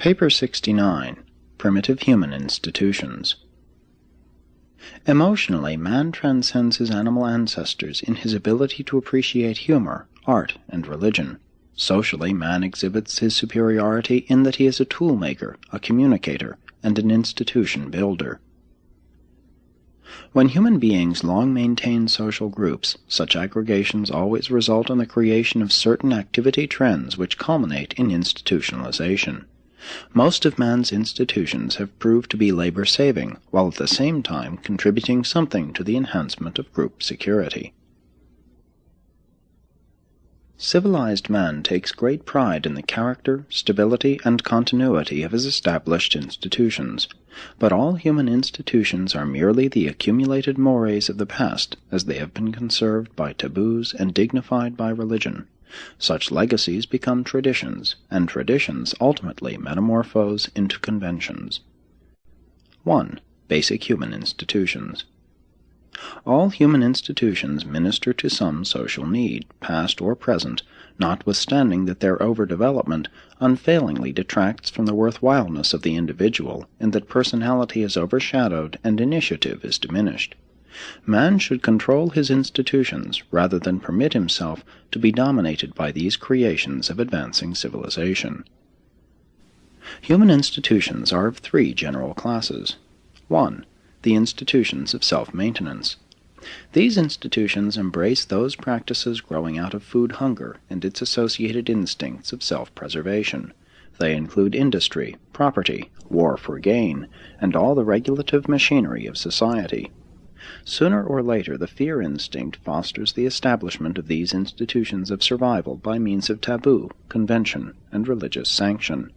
Paper 69. Primitive Human Institutions. Emotionally, man transcends his animal ancestors in his ability to appreciate humor, art, and religion. Socially, man exhibits his superiority in that he is a tool-maker, a communicator, and an institution builder. When human beings long maintain social groups, such aggregations always result in the creation of certain activity trends which culminate in institutionalization. Most of man's institutions have proved to be labor-saving, while at the same time contributing something to the enhancement of group security. Civilized man takes great pride in the character, stability, and continuity of his established institutions, but all human institutions are merely the accumulated mores of the past, as they have been conserved by taboos and dignified by religion. Such legacies become traditions, and traditions ultimately metamorphose into conventions. 1. Basic human institutions. All human institutions minister to some social need, past or present, notwithstanding that their overdevelopment unfailingly detracts from the worthwhileness of the individual, in that personality is overshadowed and initiative is diminished. Man should control his institutions rather than permit himself to be dominated by these creations of advancing civilization. Human institutions are of three general classes. 1. The institutions of self-maintenance. These institutions embrace those practices growing out of food hunger and its associated instincts of self-preservation. They include industry, property, war for gain, and all the regulative machinery of society. Sooner or later, the fear instinct fosters the establishment of these institutions of survival by means of taboo, convention, and religious sanction.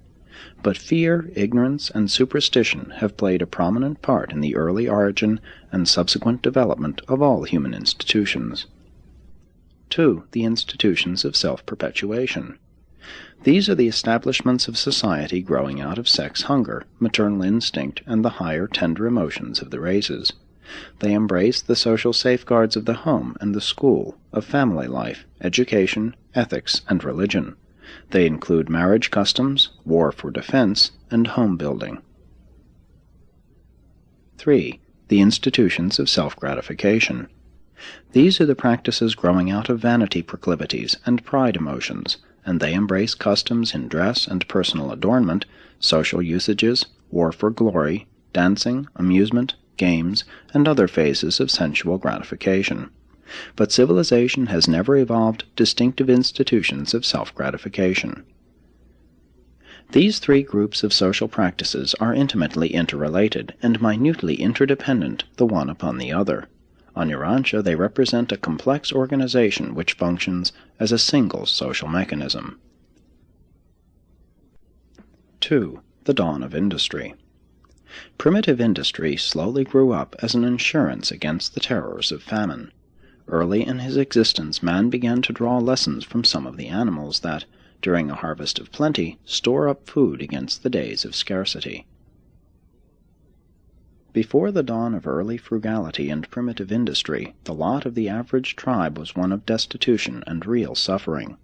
But fear, ignorance, and superstition have played a prominent part in the early origin and subsequent development of all human institutions. 2. The institutions of self-perpetuation. These are the establishments of society growing out of sex hunger, maternal instinct, and the higher tender emotions of the races. They embrace the social safeguards of the home and the school, of family life, education, ethics, and religion. They include marriage customs, war for defense, and home building. 3. The institutions of self-gratification. These are the practices growing out of vanity proclivities and pride emotions, and they embrace customs in dress and personal adornment, social usages, war for glory, dancing, amusement, games, and other phases of sensual gratification. But civilization has never evolved distinctive institutions of self-gratification. These three groups of social practices are intimately interrelated and minutely interdependent the one upon the other. On Urantia, they represent a complex organization which functions as a single social mechanism. 2. The dawn of industry. Primitive industry slowly grew up as an insurance against the terrors of famine. Early in his existence, man began to draw lessons from some of the animals that, during a harvest of plenty, store up food against the days of scarcity. Before the dawn of early frugality and primitive industry, the lot of the average tribe was one of destitution and real suffering.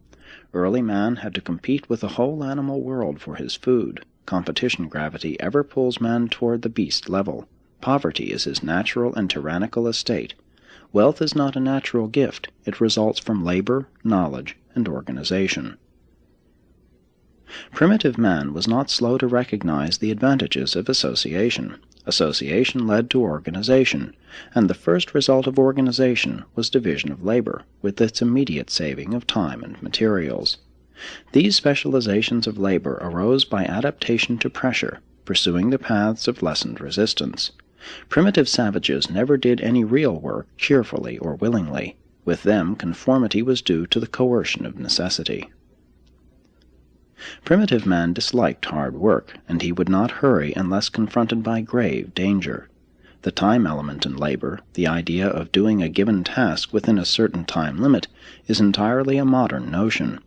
Early man had to compete with the whole animal world for his food. Competition gravity ever pulls man toward the beast level. Poverty is his natural and tyrannical estate. Wealth is not a natural gift. It results from labor, knowledge, and organization. Primitive man was not slow to recognize the advantages of association. Association led to organization, and the first result of organization was division of labor, with its immediate saving of time and materials. These specializations of labor arose by adaptation to pressure, pursuing the paths of lessened resistance. Primitive savages never did any real work cheerfully or willingly. With them, conformity was due to the coercion of necessity. Primitive man disliked hard work, and he would not hurry unless confronted by grave danger. The time element in labor, the idea of doing a given task within a certain time limit, is entirely a modern notion.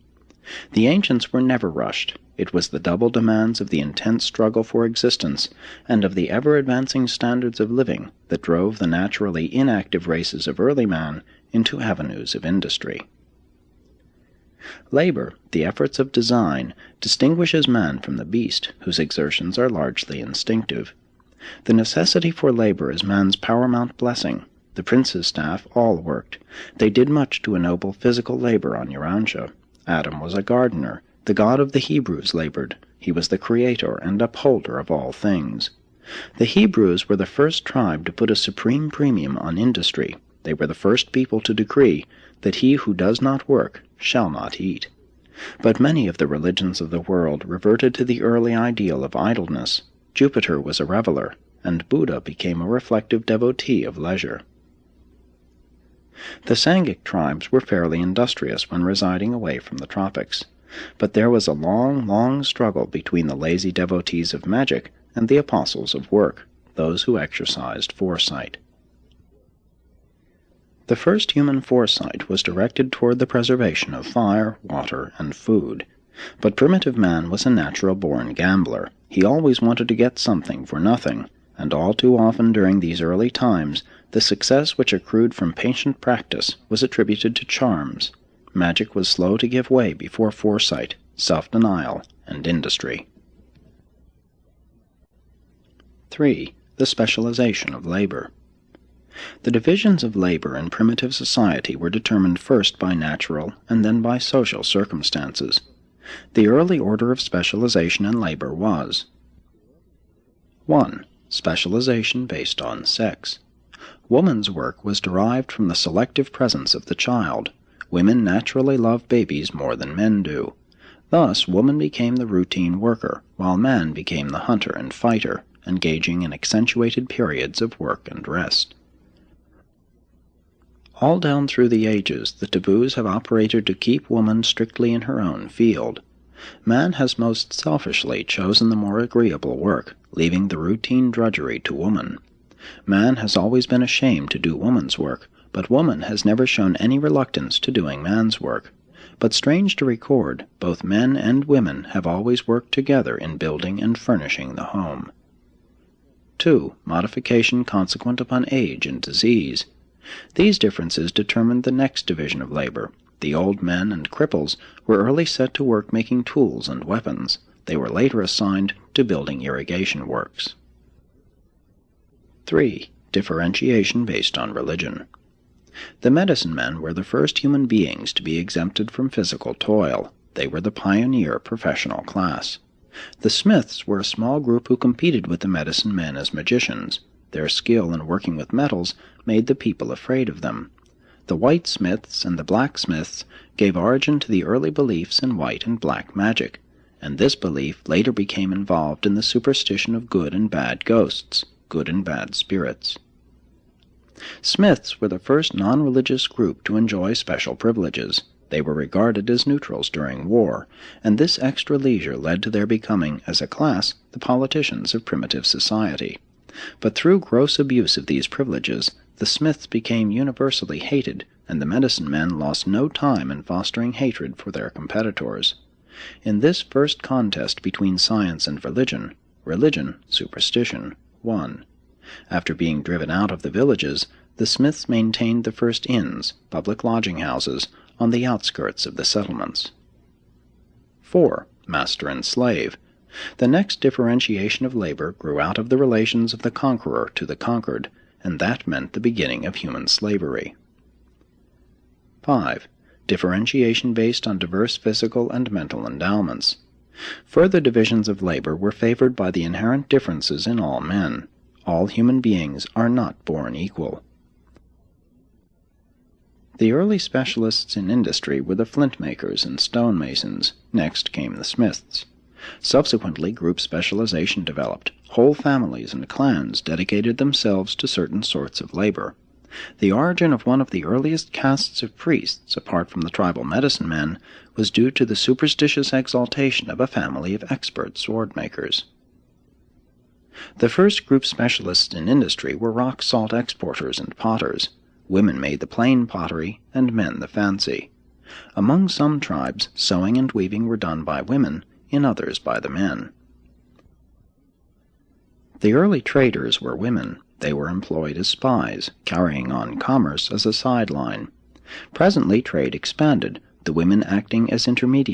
The ancients were never rushed. It was the double demands of the intense struggle for existence and of the ever-advancing standards of living that drove the naturally inactive races of early man into avenues of industry. Labor, the efforts of design, distinguishes man from the beast, whose exertions are largely instinctive. The necessity for labor is man's paramount blessing. The prince's staff all worked. They did much to ennoble physical labor on Urantia. Adam was a gardener. The God of the Hebrews labored. He was the creator and upholder of all things. The Hebrews were the first tribe to put a supreme premium on industry. They were the first people to decree that he who does not work shall not eat. But many of the religions of the world reverted to the early ideal of idleness. Jupiter was a reveler, and Buddha became a reflective devotee of leisure. The Sangic tribes were fairly industrious when residing away from the tropics, but there was a long, long struggle between the lazy devotees of magic and the apostles of work, those who exercised foresight. The first human foresight was directed toward the preservation of fire, water, and food. But primitive man was a natural-born gambler. He always wanted to get something for nothing, and all too often during these early times, the success which accrued from patient practice was attributed to charms. Magic was slow to give way before foresight, self-denial, and industry. 3. The specialization of labor. The divisions of labor in primitive society were determined first by natural and then by social circumstances. The early order of specialization in labor was 1. Specialization based on sex. Woman's work was derived from the selective presence of the child. Women naturally love babies more than men do. Thus, woman became the routine worker, while man became the hunter and fighter, engaging in accentuated periods of work and rest. All down through the ages, the taboos have operated to keep woman strictly in her own field. Man has most selfishly chosen the more agreeable work, leaving the routine drudgery to woman. Man has always been ashamed to do woman's work, but woman has never shown any reluctance to doing man's work. But strange to record, both men and women have always worked together in building and furnishing the home. 2. Modification consequent upon age and disease. These differences determined the next division of labor. The old men and cripples were early set to work making tools and weapons. They were later assigned to building irrigation works. 3. Differentiation based on religion. The medicine men were the first human beings to be exempted from physical toil. They were the pioneer professional class. The smiths were a small group who competed with the medicine men as magicians. Their skill in working with metals made the people afraid of them. The white smiths and the blacksmiths gave origin to the early beliefs in white and black magic, and this belief later became involved in the superstition of good and bad ghosts, good and bad spirits. Smiths were the first non-religious group to enjoy special privileges. They were regarded as neutrals during war, and this extra leisure led to their becoming, as a class, the politicians of primitive society. But through gross abuse of these privileges, the smiths became universally hated, and the medicine men lost no time in fostering hatred for their competitors. In this first contest between science and religion, superstition, won. After being driven out of the villages, the smiths maintained the first inns, public lodging houses, on the outskirts of the settlements. 4. Master and slave. The next differentiation of labor grew out of the relations of the conqueror to the conquered, and that meant the beginning of human slavery. 5. Differentiation based on diverse physical and mental endowments. Further divisions of labor were favored by the inherent differences in all men. All human beings are not born equal. The early specialists in industry were the flint makers and stonemasons. Next came the smiths. Subsequently, group specialization developed. Whole families and clans dedicated themselves to certain sorts of labor. The origin of one of the earliest castes of priests, apart from the tribal medicine men, was due to the superstitious exaltation of a family of expert sword-makers. The first group specialists in industry were rock salt exporters and potters. Women made the plain pottery, and men the fancy. Among some tribes, sewing and weaving were done by women, in others by the men. The early traders were women. They were employed as spies, carrying on commerce as a sideline. Presently trade expanded, the women acting as intermediaries